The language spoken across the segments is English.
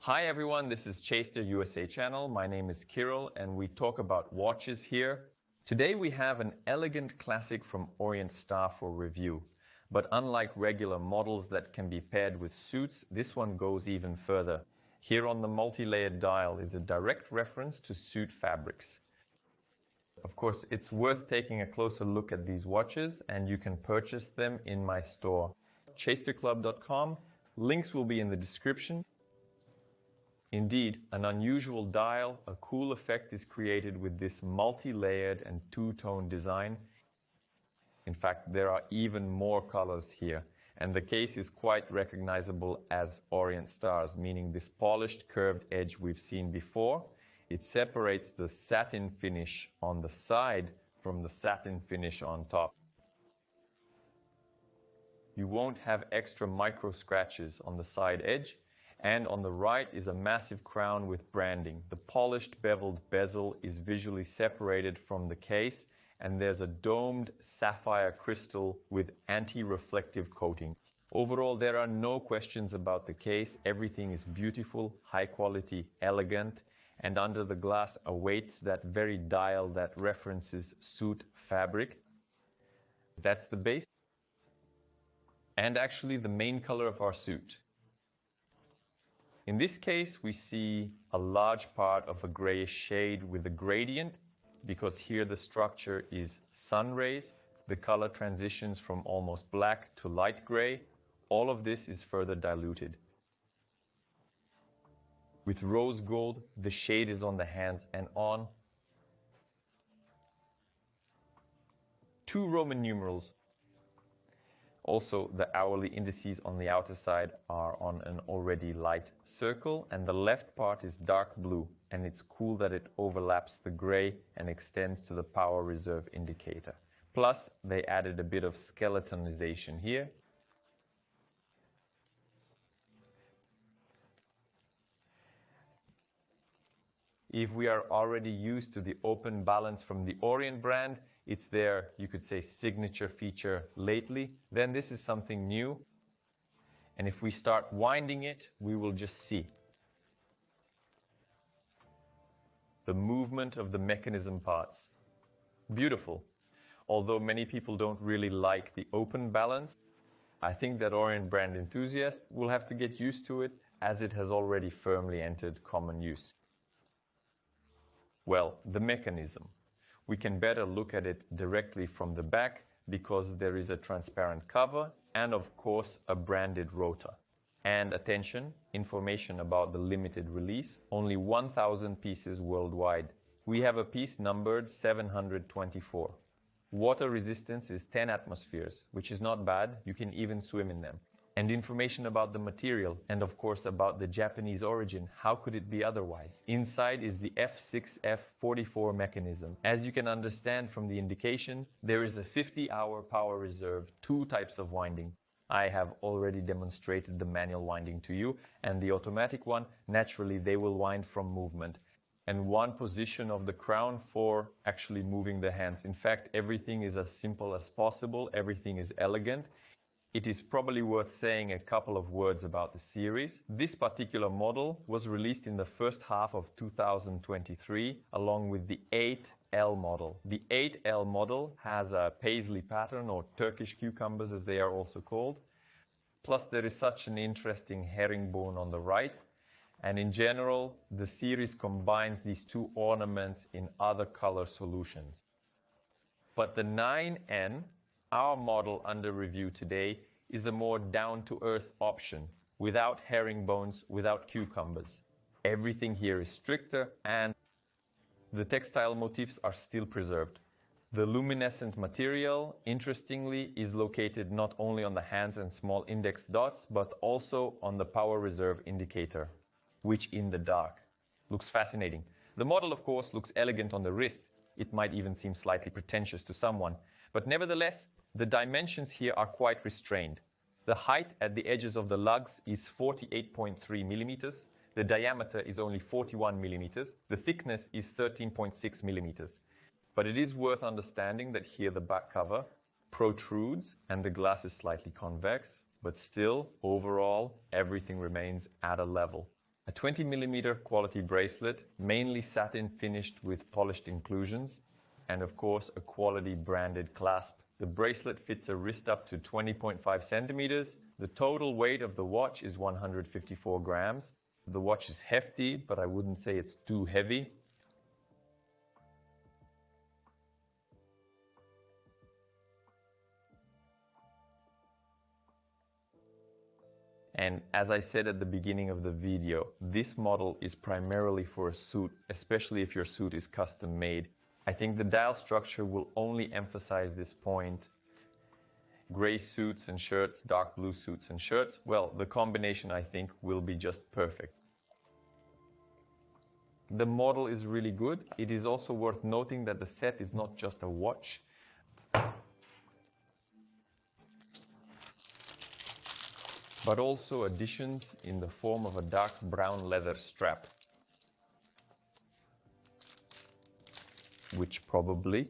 Hi everyone, this is Chaster USA channel. My name is Kirill and we talk about watches here. Today we have an elegant classic from Orient Star for review. But unlike regular models that can be paired with suits, this one goes even further. Here on the multi-layered dial is a direct reference to suit fabrics. Of course, it's worth taking a closer look at these watches and you can purchase them in my store, chasterclub.com. Links will be in the description. Indeed, an unusual dial, a cool effect is created with this multi-layered and two-tone design. In fact, there are even more colors here, and the case is quite recognizable as Orient Star's, meaning this polished curved edge we've seen before. It separates the satin finish on the side from the satin finish on top. You won't have extra micro scratches on the side edge. And on the right is a massive crown with branding. The polished beveled bezel is visually separated from the case, and there's a domed sapphire crystal with anti-reflective coating. Overall, there are no questions about the case. Everything is beautiful, high quality, elegant, and under the glass awaits that very dial that references suit fabric. That's the base, and actually the main color of our suit. In this case, we see a large part of a grayish shade with a gradient, because here the structure is sun rays. The color transitions from almost black to light gray. All of this is further diluted. With rose gold, the shade is on the hands and on. 2 Roman numerals. Also, the hourly indices on the outer side are on an already light circle, and the left part is dark blue, and it's cool that it overlaps the gray and extends to the power reserve indicator. Plus, they added a bit of skeletonization here. If we are already used to the open balance from the Orient brand, it's their, you could say, signature feature lately, then this is something new. And if we start winding it, we will just see the movement of the mechanism parts. Beautiful. Although many people don't really like the open balance, I think that Orient brand enthusiasts will have to get used to it, as it has already firmly entered common use. Well, the mechanism. We can better look at it directly from the back because there is a transparent cover and of course a branded rotor. And attention, information about the limited release, only 1,000 pieces worldwide. We have a piece numbered 724. Water resistance is 10 atmospheres, which is not bad, you can even swim in them. And information about the material, and of course about the Japanese origin. How could it be otherwise? Inside is the F6F44 mechanism. As you can understand from the indication, there is a 50-hour power reserve, 2 types of winding. I have already demonstrated the manual winding to you, and the automatic one, naturally they will wind from movement. And 1 position of the crown for actually moving the hands. In fact, everything is as simple as possible, everything is elegant. It is probably worth saying a couple of words about the series. This particular model was released in the first half of 2023 along with the 8L model. The 8L model has a paisley pattern, or Turkish cucumbers as they are also called. Plus there is such an interesting herringbone on the right. And in general, the series combines these 2 ornaments in other color solutions. But the 9N, our model under review today, is a more down-to-earth option, without herringbones, without cucumbers. Everything here is stricter and the textile motifs are still preserved. The luminescent material, interestingly, is located not only on the hands and small index dots, but also on the power reserve indicator, which in the dark looks fascinating. The model, of course, looks elegant on the wrist. It might even seem slightly pretentious to someone, but nevertheless, the dimensions here are quite restrained. The height at the edges of the lugs is 48.3 millimeters. The diameter is only 41 millimeters. The thickness is 13.6 millimeters. But it is worth understanding that here the back cover protrudes and the glass is slightly convex, but still, overall, everything remains at a level. A 20mm quality bracelet, mainly satin finished with polished inclusions, and of course a quality branded clasp. The bracelet fits a wrist up to 20.5 centimeters. The total weight of the watch is 154 grams. The watch is hefty, but I wouldn't say it's too heavy. And as I said at the beginning of the video, this model is primarily for a suit, especially if your suit is custom made. I think the dial structure will only emphasize this point. Gray suits and shirts, dark blue suits and shirts, well, the combination I think will be just perfect. The model is really good. It is also worth noting that the set is not just a watch, but also additions in the form of a dark brown leather strap, which probably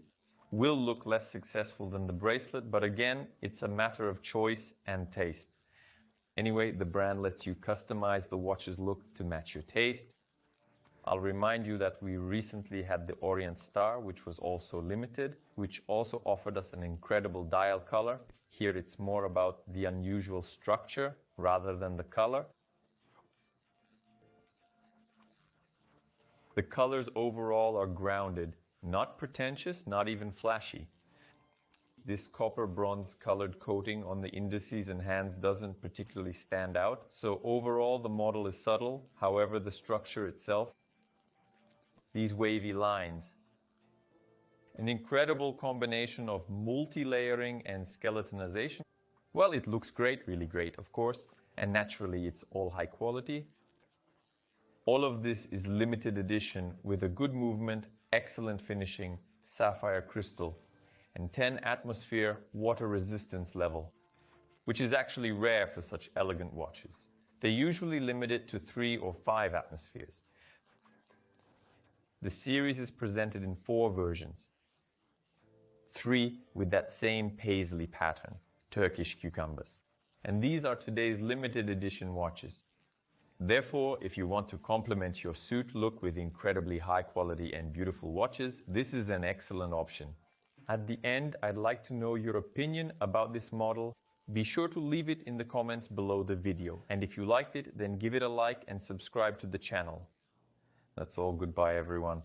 will look less successful than the bracelet, but again, it's a matter of choice and taste. Anyway, the brand lets you customize the watch's look to match your taste. I'll remind you that we recently had the Orient Star, which was also limited, which also offered us an incredible dial color. Here it's more about the unusual structure rather than the color. The colors overall are grounded, not pretentious, not even flashy. This copper bronze colored coating on the indices and hands doesn't particularly stand out. So overall the model is subtle, however the structure itself, these wavy lines, an incredible combination of multi-layering and skeletonization. Well, it looks great, really great, of course, and naturally it's all high quality. All of this is limited edition with a good movement, excellent finishing, sapphire crystal, and 10 atmosphere water resistance level, which is actually rare for such elegant watches. They usually limit it to 3 or 5 atmospheres. The series is presented in 4 versions. 3 with that same paisley pattern, Turkish cucumbers. And these are today's limited edition watches. Therefore, if you want to complement your suit look with incredibly high quality and beautiful watches, this is an excellent option. At the end, I'd like to know your opinion about this model. Be sure to leave it in the comments below the video. And if you liked it, then give it a like and subscribe to the channel. That's all. Goodbye, everyone.